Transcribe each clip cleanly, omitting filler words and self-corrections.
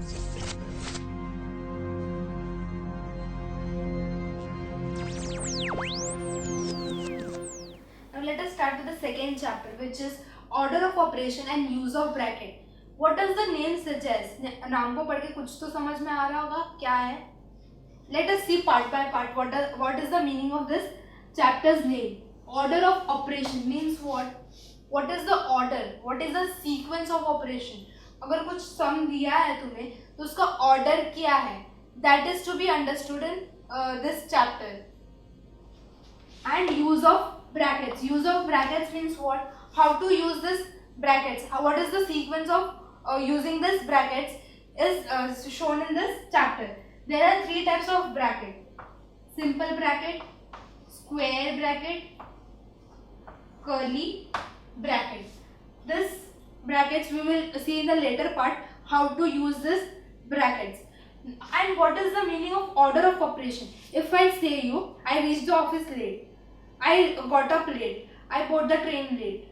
Now let us start with the second chapter, which is order of operation and use of bracket. What does the name suggest? नाम को पढ़ के कुछ तो समझ में आ रहा होगा क्या है. Let us see part by part what is the meaning of this chapter's name. Order of operation means what? What is the order? What is the sequence of operation? अगर कुछ sum दिया है तुम्हें तो उसका order क्या है? That is to be understood in this chapter. And use of brackets. Use of brackets means what? How to use this brackets. What is the sequence of using this brackets is shown in this chapter. There are three types of bracket: simple bracket, square bracket, curly bracket. This brackets we will see in the later part how to use this brackets. And what is the meaning of order of operation? If I say you, I reached the office late, I got up late, I boarded the train late.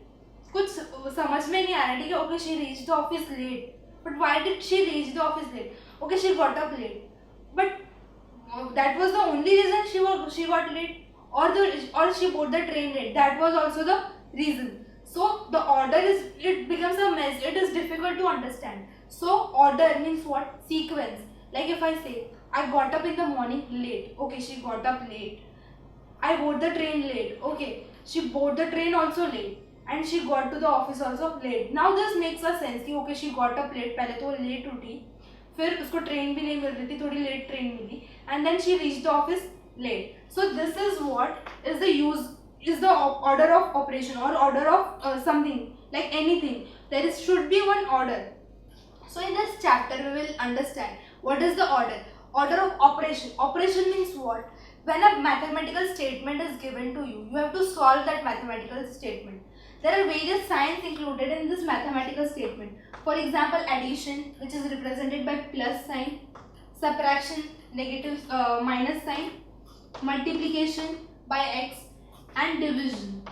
कुछ समझ में नहीं आ रहा. ठीक है, okay, she reached the office late, but why did she reach the office late? Okay, she got up late, but that was the only reason she got late, or she boarded the train late. That was also the reason. So the order it becomes a mess. It is difficult to understand. So order means what? Sequence. Like if I say I got up in the morning late. Okay, she got up late. I boarded the train late. Okay, she boarded the train also late. And she got to the office also late. Now this makes a sense कि okay, she got up late. पहले तो late उठी, फिर उसको train भी नहीं मिल रही थी, थोड़ी late train milli, and then she reached the office late. So this is what is the order of operation or order of something, like anything. There should be one order. So in this chapter we will understand what is the order. Order of operation. Operation means what? When a mathematical statement is given to you, you have to solve that mathematical statement. There are various signs included in this mathematical statement. For example, addition, which is represented by plus sign, subtraction, negative minus sign, multiplication by x, and division.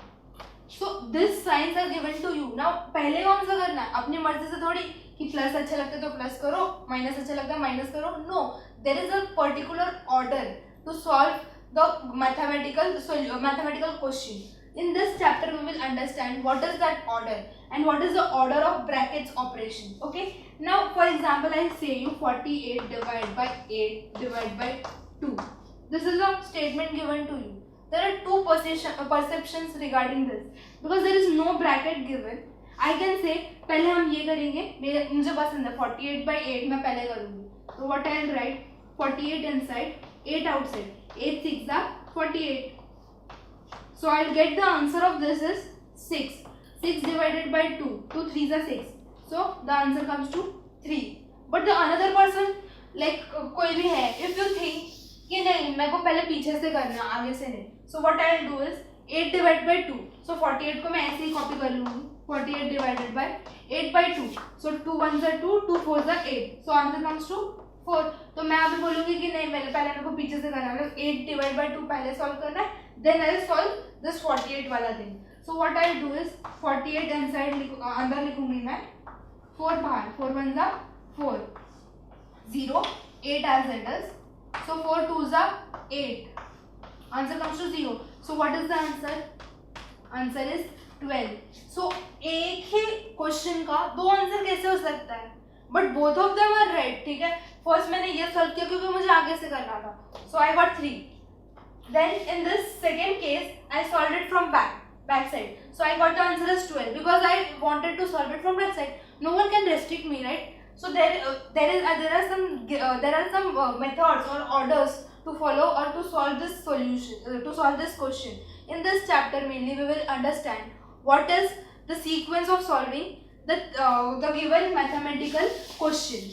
So these signs are given to you. Now पहले कौन सा करना है? अपनी मर्जी से थोड़ी कि प्लस अच्छा लगता है तो प्लस करो, माइनस अच्छा लगता है माइनस करो. No, there is a particular order to solve the mathematical question. In this chapter we will understand what is that order and what is the order of brackets operation. Okay, now for example I say you 48 divided by 8 divided by 2. This is a statement given to you. There are two perceptions regarding this. Because there is no bracket given, I can say पहले हम ये करेंगे, मुझे पसंद है 48 by 8 मैं पहले करूँगी. So what I will write, 48 inside, 8 outside, 8 6 are 48. So I will get the answer of this is 6. 6 divided by 2, 2 3s are 6. So the answer comes to 3. But the another person, like कोई भी है, if you think कि नहीं मेरे को पहले पीछे से करना आगे से नहीं, so what I will do is 8 divided by 2. So 48 को मैं ऐसे ही कॉपी कर लूँगी. 48 divided by 8 by 2. So 2 1s are 2, 2 4s are 8. So answer comes to 4. तो मैं अभी बोलूँगी कि नहीं पहले मेरे को पीछे से करना है, 8 divided by 2 पहले सॉल्व करना है, then I will solve this 48 वाला thing. So what I will do is 48 inside अंदर लिखूँगी मैं, 4 बाहर, 4 1s are 4, 0, 8 as it is. So 4 2s are 8. Answer comes to 0. So what is the answer? Answer is 12. So एक ही question का दो answer कैसे हो सकता है? But both of them are right. ठीक है, फर्स्ट मैंने ये सॉल्व किया क्योंकि मुझे आगे से करना था. So I got 3. Then in this second case, I solved it from back side. So I got the answer as 12 because I wanted to solve it from back side. No one can restrict me, right? So there are some methods or orders to follow or to solve this solution to solve this question. In this chapter mainly we will understand what is the sequence of solving the given mathematical question.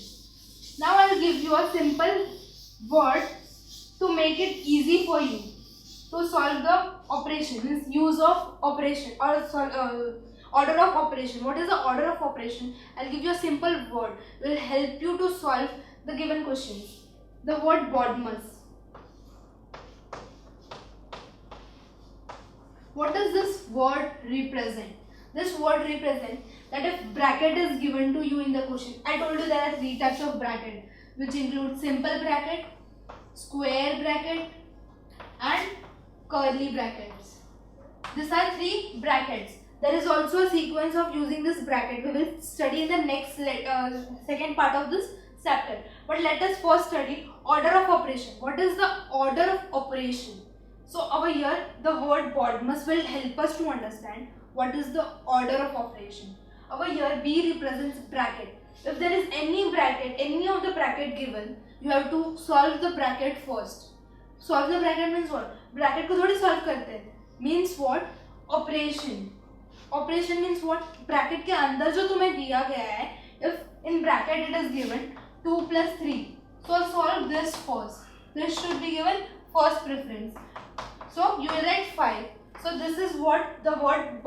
Now I will give you a simple word to make it easy for you to solve the operation, means use of operation or order of operation. What is the order of operation? I will give you a simple word will help you to solve the given questions. The word BODMAS. What does this word represent? This word represents that if bracket is given to you in the question, I told you there are three types of bracket, which include simple bracket, square bracket, and curly brackets. These are three brackets. There is also a sequence of using this bracket. We will study in the next second part of this chapter. But let us first study order of operation. What is the order of operation? So over here, the word BODMAS will help us to understand what is the order of operation. Over here, B represents bracket. If there is any bracket, any of the bracket given, you have to solve the bracket first. Solve the bracket means what? Bracket को थोड़ी solve करते हैं. Means what? Operation. Operation means what? Bracket के अंदर जो तुम्हें दिया गया है, if in bracket it is given 2 plus 3. So solve this first. This should be given first preference. So you will write 5. So this is what the word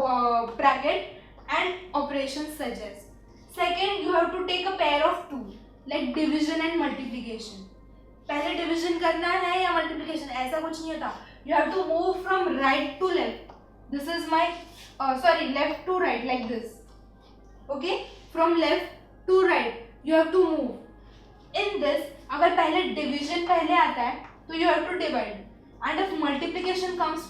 bracket and operation suggests. Second, you have to take a pair of two, like division and multiplication. पहले division करना है या multiplication, ऐसा कुछ नहीं होता. You have to move from right to left. This is my left to right, like this. Okay, from left to right you have to move. In this, अगर पहले division पहले आता है तो you have to divide, and if multiplication comes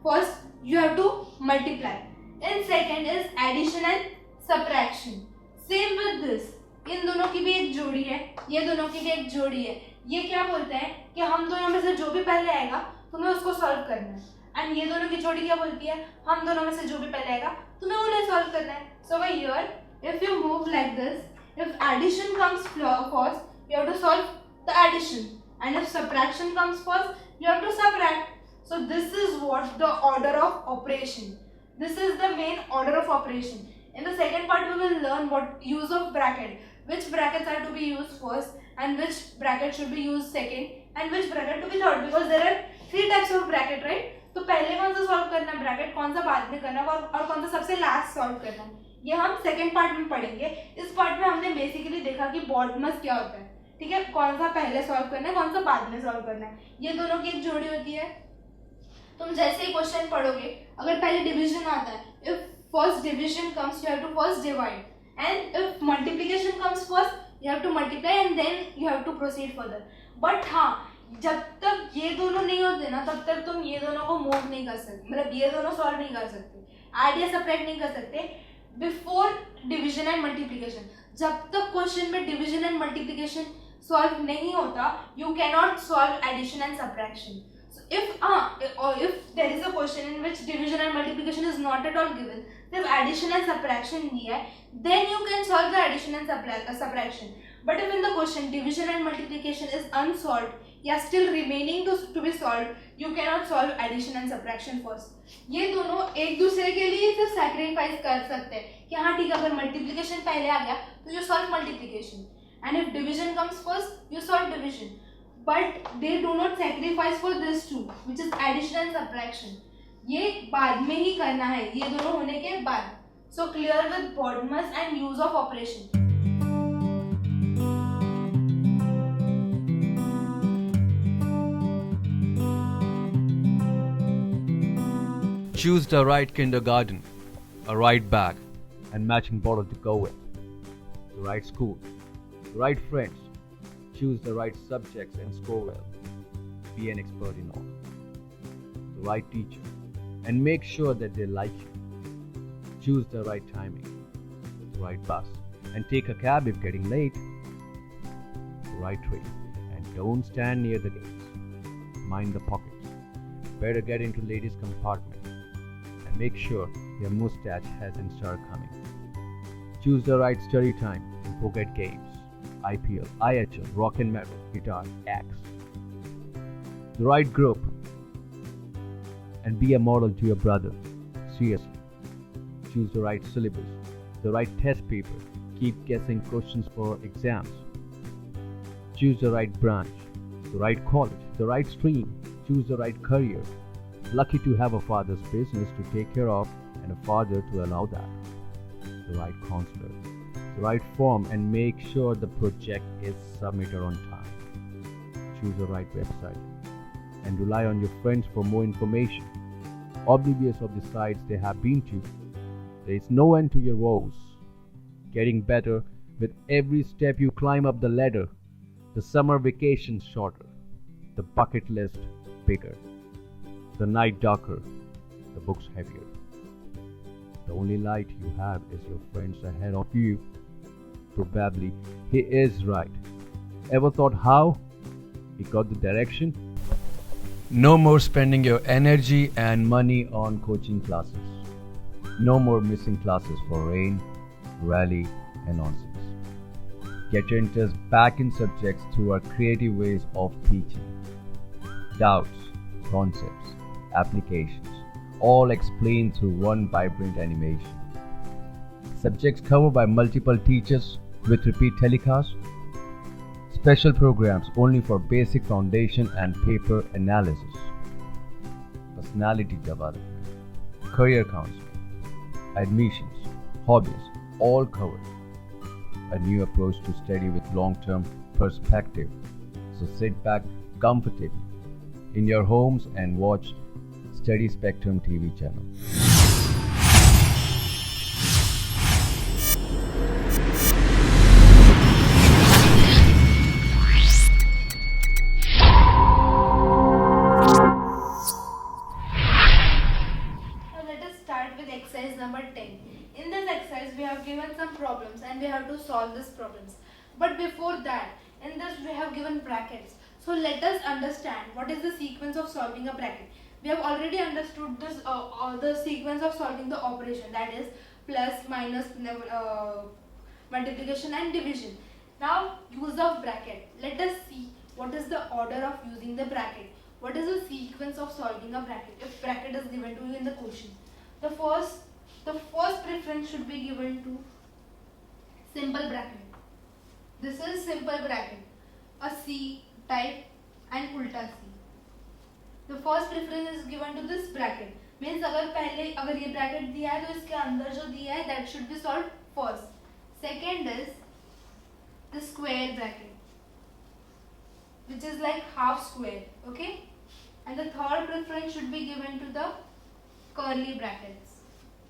first you have to multiply. In second is addition and subtraction. Same with this. इन दोनों की भी एक जोड़ी है, ये दोनों की भी एक जोड़ी है. ये क्या बोलते हैं कि हम दोनों में से जो भी पहले आएगा तुम्हें उसको सॉल्व करना है. एंड ये दोनों की जोड़ी क्या बोलती है, हम दोनों में से जो भी पहले आएगा तुम्हें उन्हें सॉल्व करना है. So by here if you move like this, if addition comes first you have to solve the addition, and if subtraction comes first you have to subtract. So this is what the order of operation. This is the main order of operation. In the second part we will learn what use of bracket, which brackets are to be used first and which bracket should be used second and which bracket to be third, because there are three types of bracket, right? तो पहले कौन सा solve करना है bracket, कौन सा बाद में करना है और कौन सा सबसे लास्ट सॉल्व करना है, ये हम सेकंड पार्ट में पढ़ेंगे. इस पार्ट में हमने बेसिकली देखा कि BODMAS क्या होता है, ठीक है, कौन सा पहले सॉल्व करना है कौन सा बाद में सॉल्व करना है. ये दोनों की एक जोड़ी होती है. तुम जैसे ही क्वेश्चन पढ़ोगे, अगर पहले डिवीजन आता है, if first division comes you have to first divide, and if multiplication comes first you have to multiply and then you have to proceed further. But हाँ, जब तक ये दोनों नहीं होते ना तब तक तुम ये दोनों को मूव नहीं कर सकते, मतलब ये दोनों सॉल्व नहीं कर सकते, ऐड या सब्ट्रैक्ट नहीं कर सकते बिफोर डिवीजन एंड मल्टीप्लिकेशन. जब तक क्वेश्चन में डिवीजन एंड मल्टीप्लिकेशन सॉल्व नहीं होता, you cannot solve addition and subtraction. if there is a question in which division and multiplication is not at all given, सिर्फ addition and subtraction दिया है, then you can solve the addition and subtraction. But if in the question division and multiplication is unsolved या still remaining to be solved, you cannot solve addition and subtraction first. ये दोनों एक दूसरे के लिए सिर्फ sacrifice कर सकते हैं कि हाँ ठीक है, अगर multiplication पहले आ गया तो you solve multiplication, and if division comes first you solve division. But they do not sacrifice for this two, which is addition and subtraction. ये बाद में ही करना है, ये दोनों होने के बाद. So clear with BODMAS and use of operation. Choose the right kindergarten, a right bag, and matching bottle to go with. The right school, the right friends. Choose the right subjects and score well. Be an expert in all. The right teacher, and make sure that they like you. Choose the right timing, the right bus, and take a cab if getting late. The right train, and don't stand near the gates. Mind the pockets. Better get into ladies' compartment, and make sure your mustache hasn't started coming. Choose the right study time and forget games. IPL, IHL, rock and metal, guitar, axe. The right group, and be a model to your brother. Seriously. Choose the right syllabus, the right test paper. Keep guessing questions for exams. Choose the right branch, the right college, the right stream. Choose the right career. Lucky to have a father's business to take care of and a father to allow that. The right counselor, the right form, and make sure the project is submitted on time. Choose the right website and rely on your friends for more information. Oblivious of the sites they have been to, There is no end to your woes. Getting better with every step you climb up the ladder. The summer vacations shorter. The bucket list bigger. The night darker. The books heavier. The only light you have is your friends ahead of you. Probably he is right. Ever thought how he got the direction? No more spending your energy and money on coaching classes. No more missing classes for rain, rally, and nonsense. Get your interest back in subjects through our creative ways of teaching. Doubts, concepts, applications, all explained through one vibrant animation. Subjects covered by multiple teachers with repeat telecasts. Special programs only for basic foundation and paper analysis. Personality development, career counseling, admissions, hobbies, all covered. A new approach to study with long-term perspective. So sit back comfortably in your homes and watch Study Spectrum TV channel. Now let us start with exercise number 10. In this exercise we have given some problems and we have to solve these problems. But before that, in this we have given brackets. So let us understand what is the sequence of solving a bracket. We have already understood this the sequence of solving the operation, that is plus, minus, multiplication and division. Now use of bracket. Let us see what is the order of using the bracket. What is the sequence of solving a bracket if bracket is given to you in the question. The first preference should be given to simple bracket. This is simple bracket, a C type and ulta C. The first preference is given to this bracket. Means अगर ये bracket दिया है तो इसके अंदर जो दिया है that should be solved first. Second is the square bracket, which is like half square, okay? And the third preference should be given to the curly brackets,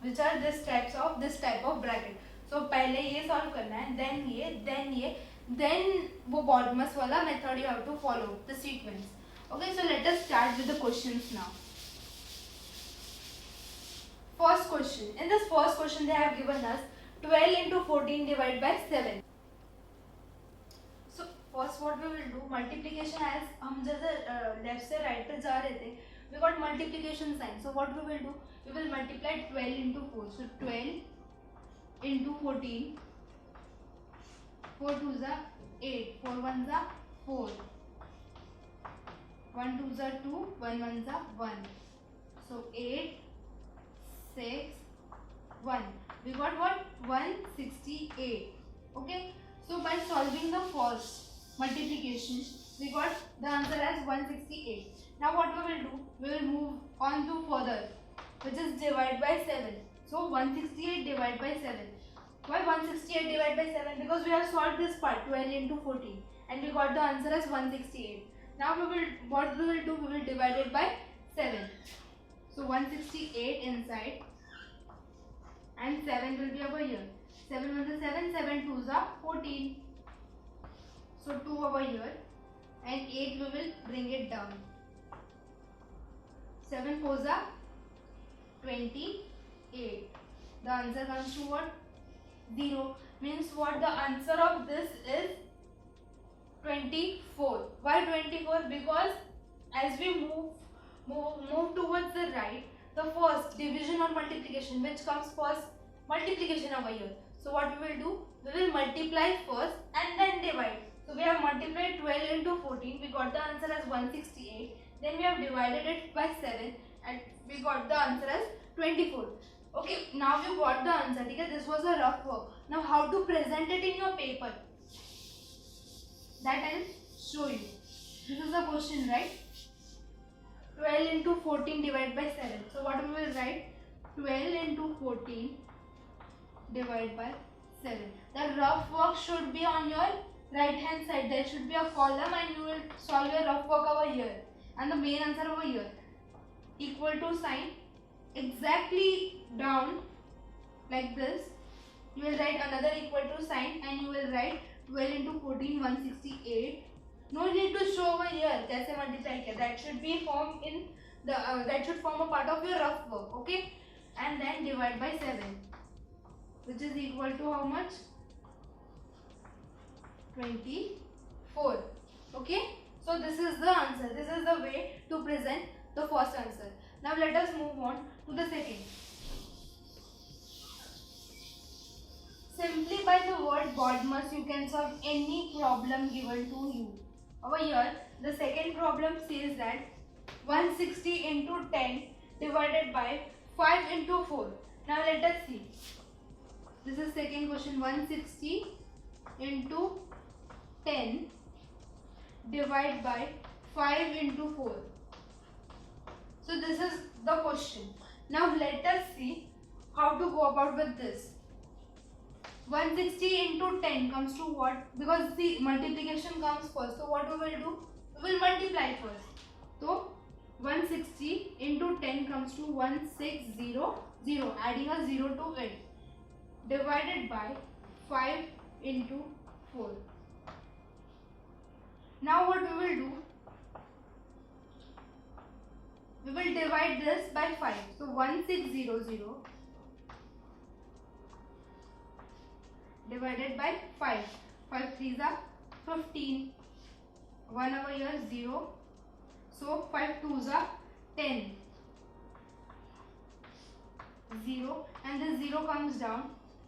which are this type of bracket. So पहले ये solve करना है, then ये, then वो bottomless वाला method you have to follow the sequence. Okay, so let us start with the questions now. First question. In this first question they have given us 12 into 14 divided by 7. So first what we will do, multiplication, as हम जैसे left से right पे जा रहे थे, we got multiplication sign. So what we will do, we will multiply 12 into 4. So 12 into 14, 4 2s are 8, 4 1s are 4, 1 2s are 2, 1 1s are 1. So 8, 6, 1. We got what? 168. Okay. So by solving the first multiplication, we got the answer as 168. Now what we will do? We will move on to further, which is divide by 7. So 168 divided by 7. Why 168 divided by 7? Because we have solved this part 12 into 14 and we got the answer as 168. Now what we will do? We will divide it by 7. So 168 inside and 7 will be over here. 7 1s are 7, 7 2s are 14. So 2 over here and 8 we will bring it down. 7 4s are 28. The answer comes to what? 0. Means what? The answer of this is 24. Why 24? Because as we move towards the right, the first division or multiplication, which comes first, multiplication over here. So what we will do? We will multiply first and then divide. So we have multiplied 12 into 14. We got the answer as 168. Then we have divided it by 7 and we got the answer as 24. Okay, now you got the answer. Okay? This was a rough work. Now how to present it in your paper? That I will show you. This is the question, right? 12 into 14 divided by 7. So what we will write? 12 into 14 divided by 7. The rough work should be on your right hand side. There should be a column and you will solve your rough work over here. And the main answer over here. Equal to sign exactly down like this. You will write another equal to sign and you will write 12 into 14 168. No need to show over here कैसे multiply किया. That should be formed in the that should form a part of your rough work. Okay, and then divide by 7, which is equal to how much? 24. Okay, so this is the answer. This is the way to present the first answer. Now let us move on to the second. Simply by the word BODMAS you can solve any problem given to you. Over here the second problem says that 160 into 10 divided by 5 into 4. Now let us see. This is second question. 160 into 10 divided by 5 into 4. So this is the question. Now let us see how to go about with this. 160 into 10 comes to what? Because the multiplication comes first. So what we will do? We will multiply first. So 160 into 10 comes to 1600, adding a 0 to it, divided by 5 into 4. Now what we will do? We will divide this by 5. So 1600 divided by 5. 5 3s are 15. 1 over here 0. So 5 2s are 10. 0 and this 0 comes down,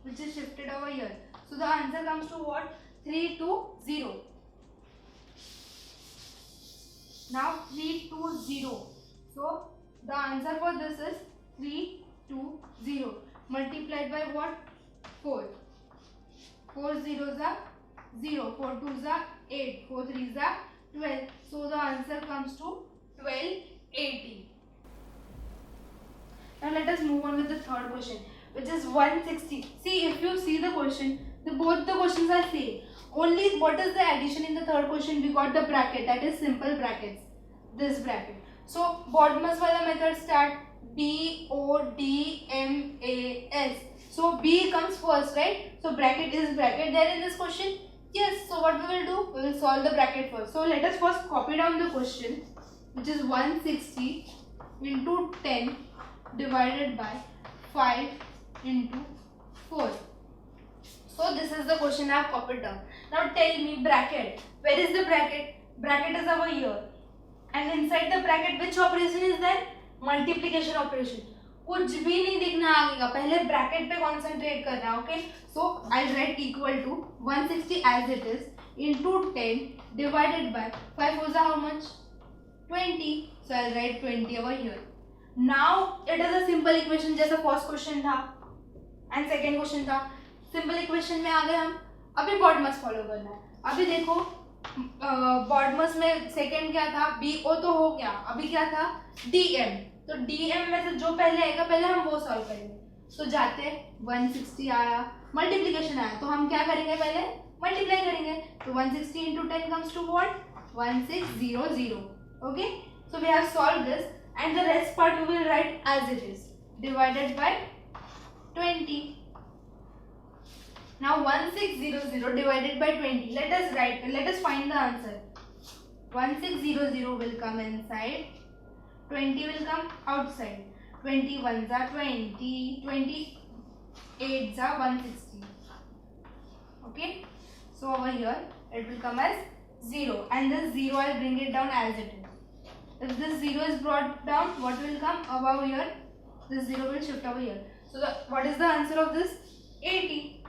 which is shifted over here. So the answer comes to what? 320. Now 320. So the answer for this is 320 multiplied by what? 4. 4 zeros are 0. 4 2s are 8. 4 3s are 12. So the answer comes to 1280. Now let us move on with the third question, which is 160. See, if you see the question, both the questions are same. Only what is the addition in the third question? We got the bracket, that is simple brackets. This bracket. So BODMAS wala method start. BODMAS. So B comes first, right? So bracket is bracket there in this question. Yes. So what we will do? We will solve the bracket first. So let us first copy down the question, which is 160 into 10 divided by 5 into 4. So this is the question I have copied down. Now tell me, bracket. Where is the bracket? Bracket is over here. And inside the bracket which operation is there? Multiplication operation. कुछ भी नहीं दिखना आगे का, पहले bracket पे concentrate करना है. Okay, so I write equal to 160 as it is into 10 divided by 5 was how much? 20. So I'll write 20 over here. Now it is a simple equation जैसा फर्स्ट क्वेश्चन था एंड सेकेंड क्वेश्चन था. Simple equation में आ गए हम. अभी BODMAS follow करना है. अभी देखो BODMAS में सेकेंड क्या था? BO तो हो गया. अभी क्या था? DM. तो DM में से जो पहले आएगा पहले हम वो सॉल्व करेंगे. तो जाते 160 आया, मल्टीप्लिकेशन आया, तो हम क्या करेंगे? पहले मल्टीप्लाई करेंगे. तो 160 into 10 comes to what? 1600. Okay, so we have solved this and the rest part we will write as it is, divided by 20. Now 1600 divided by 20. Let us find the answer. 1600 will come inside, 20 will come outside. 21s are 20, 28s are 160. Okay, so over here it will come as 0 and this 0 I'll bring it down as it is. If this 0 is brought down, what will come above here? This 0 will shift over here. So what is the answer of this? 80.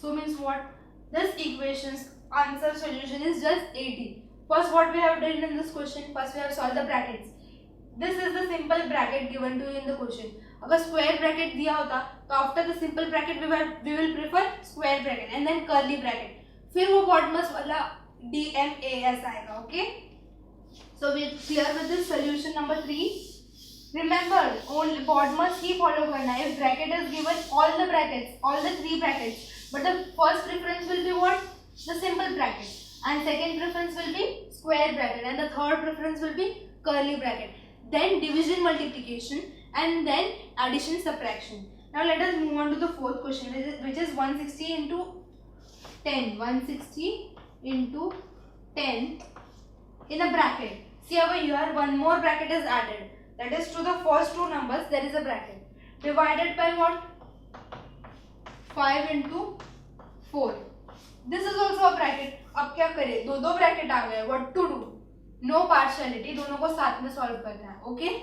So means what? This equation's answer solution is just 80. First what we have done in this question? First we have solved the brackets. This is the simple bracket given to you in the question. अगर square bracket दिया होता तो after the simple bracket we will prefer square bracket and then curly bracket. फिर वो BODMAS वाला DMAS आएगा. Okay? So we are clear with this solution number 3. Remember, only BODMAS he follow करना है. If bracket is given, all the 3 brackets, but the first preference will be what? The simple bracket, and second preference will be square bracket, and the third preference will be curly bracket. Then division, multiplication, and then addition, subtraction. Now let us move on to the fourth question, which is 160 into 10. 160 into 10 in a bracket. See over here, one more bracket is added. That is, to the first two numbers there is a bracket. Divided by what? 5 into 4. This is also a bracket. अब क्या करें? दो bracket आ गए. What to do? No partiality. दोनों को साथ में solve करना है. Okay?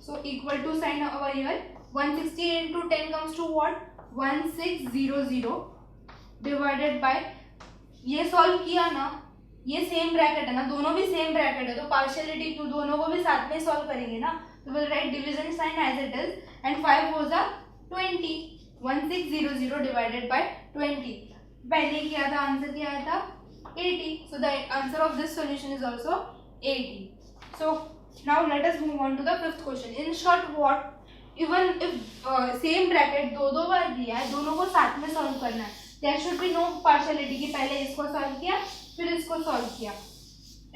So equal to sign over here. 160 into 10 comes to what? 1600 divided by, ये solve किया ना, ये सेम ब्रैकेट है ना, दोनों भी सेम ब्रैकेट है, तो पार्शियलिटी क्यों, दोनों को भी साथ में सॉल्व करेंगे ना, तो will write division sign as it is and 5 होगा 20. 1600 डिवाइडेड बाय 20. पहले किया था, आंसर क्या आया था 80. So the answer of this solution is also 80. So now let us move on to the fifth question. In short what, even if same bracket दो बार दिया है, दोनों को साथ में सॉल्व करना है, there should be no partiality कि पहले इसको सॉल्व किया फिर इसको सॉल्व किया.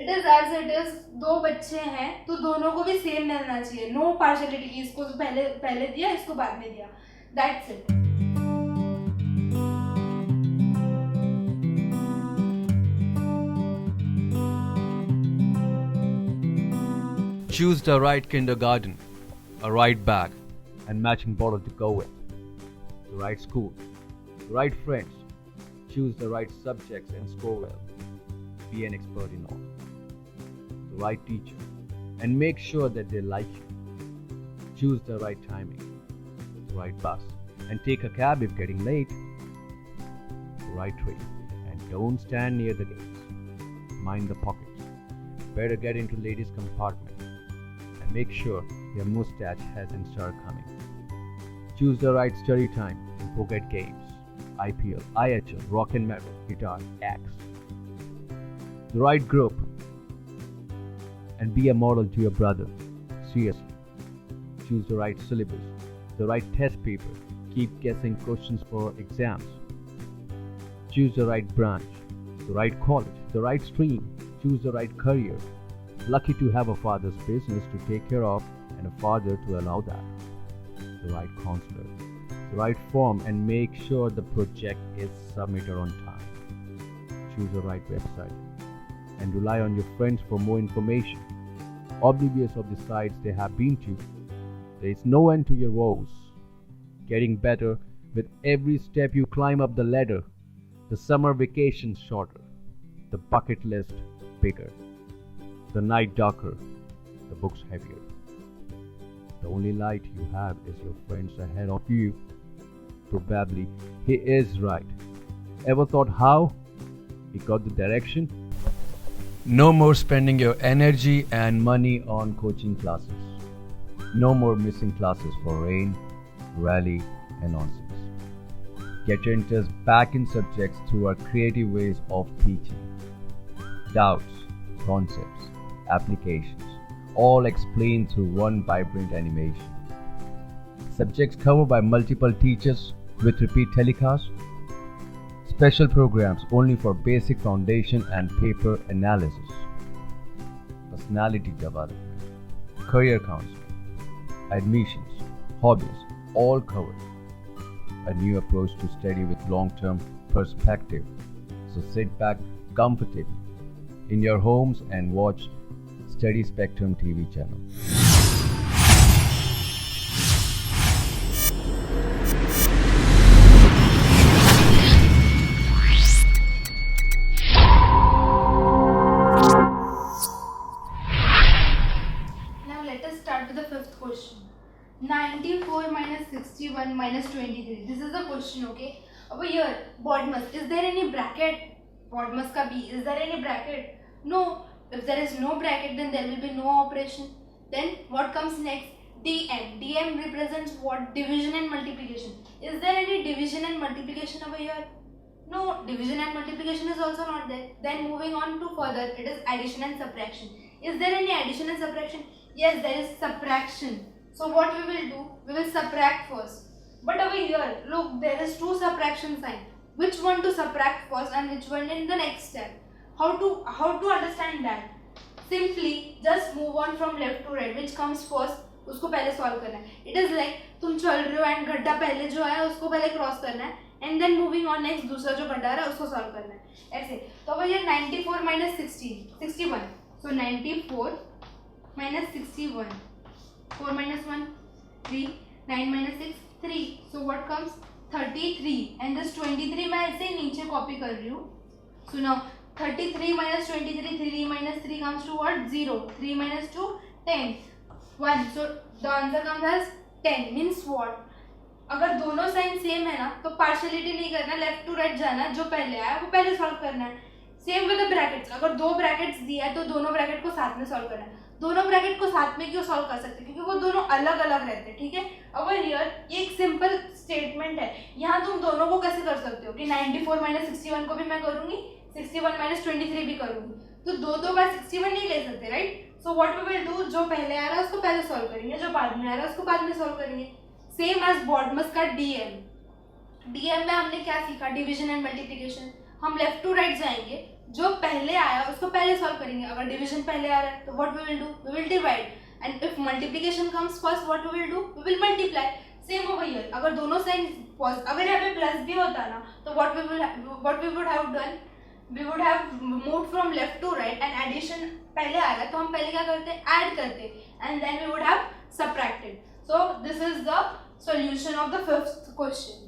It is as it is. दो बच्चे हैं तो दोनों को भी सेम मिलना चाहिए. नो पार्शियलिटी की इसको पहले दिया इसको बाद में दिया. That's it. Choose the right kindergarten, a right bag, and matching bottle to go with. The right school, the right friends. Choose the right subjects and score well. Be an expert in all. The right teacher, and make sure that they like you. Choose the right timing, the right bus, and take a cab if getting late. The right train, and don't stand near the gates. Mind the pockets. Better get into ladies' compartment. Make sure your mustache hasn't started coming. Choose the right study time and forget games. IPL, IHL, rock and metal, guitar, axe. The right group and be a model to your brother. Seriously. Choose the right syllabus, the right test paper. Keep guessing questions for exams. Choose the right branch, the right college, the right stream. Choose the right career. Lucky to have a father's business to take care of and a father to allow that. The right counselor, the right form, and make sure the project is submitted on time. Choose the right website and rely on your friends for more information. Oblivious of the sites they have been to, there is no end to your woes. Getting better with every step you climb up the ladder. The summer vacation shorter, the bucket list bigger. The night darker, the books heavier. The only light you have is your friends ahead of you. Probably he is right. Ever thought how he got the direction? No more spending your energy and money on coaching classes. No more missing classes for rain, rally, and nonsense. Get your interest back in subjects through our creative ways of teaching. Doubts, concepts, applications, all explained through one vibrant animation. Subjects covered by multiple teachers with repeat telecasts. Special programs only for basic foundation and paper analysis. Personality development, career counseling, admissions, hobbies, all covered. A new approach to study with long-term perspective. So sit back comfortably in your homes and watch Study Spectrum TV channel. Now let us start with the fifth question. 94 minus 61 minus 23. This is the question, okay? Over here, BODMAS. Is there any bracket? BODMAS ka B. Is there any bracket? No. If there is no bracket, then there will be no operation. Then what comes next? DM. DM represents what? Division and multiplication. Is there any division and multiplication over here? No, division and multiplication is also not there. Then moving on to further, it is addition and subtraction. Is there any addition and subtraction? Yes, there is subtraction. So what we will do? We will subtract first. But over here, look, there is two subtraction sign. Which one to subtract first and which one in the next step? How to understand that? Simply just move on from left to right. Which comes first? उसको पहले solve करना है. It is like तुम चल रहे हो and गड्ढा पहले जो है उसको पहले क्रॉस करना है and then moving on next दूसरा जो गड्ढा है उसको सॉल्व करना है. ऐसे तो अब ये 94 minus 61. So 94 minus 61. 4 minus 1 3. 9 minus 6 3. So what comes 33 and this 23 मैं ऐसे नीचे कॉपी कर रही हूँ. So now 33 minus 23 3 minus 3 comes to what 0. 3 minus 2 10 1. So the answer comes as 10 means what अगर दोनों साइन सेम है ना तो पार्शियलिटी नहीं करना लेफ्ट टू राइट जाना जो पहले आया वो पहले सॉल्व करना है. सेम विद द ब्रैकेट्स अगर दो ब्रैकेट्स दिया है तो दोनों ब्रैकेट को साथ में सॉल्व करना है. दोनों ब्रैकेट को साथ में क्यों सॉल्व कर सकते हैं क्योंकि वो दोनों अलग अलग रहते हैं. ठीक है अब हियर ये एक सिंपल स्टेटमेंट है. यहाँ तुम दोनों को कैसे कर सकते हो कि 94 माइनस 61 को भी मैं करूंगी 61 माइनस 23 भी करूंगी तो दो बार 61 नहीं ले सकते right. So what we will do जो पहले आ रहा है उसको पहले सॉल्व करेंगे जो बाद में आ रहा है उसको बाद में सॉल्व करेंगे. सेम एज बॉडमस का डीएम में हमने क्या सीखा डिवीजन एंड मल्टीप्लिकेशन. हम लेफ्ट टू राइट जाएंगे जो पहले आया उसको पहले सॉल्व करेंगे. अगर डिवीजन पहले आ रहा है तो what we will do we will divide and if multiplication comes first what we will do we will multiply. Same over here अगर दोनों साइन अगर यहाँ पे प्लस भी होता ना तो what we would have done we would have moved from left to right and addition पहले आ रहा है तो हम पहले क्या करते ऐड करते and then we would have subtracted. So this is the solution of the fifth question.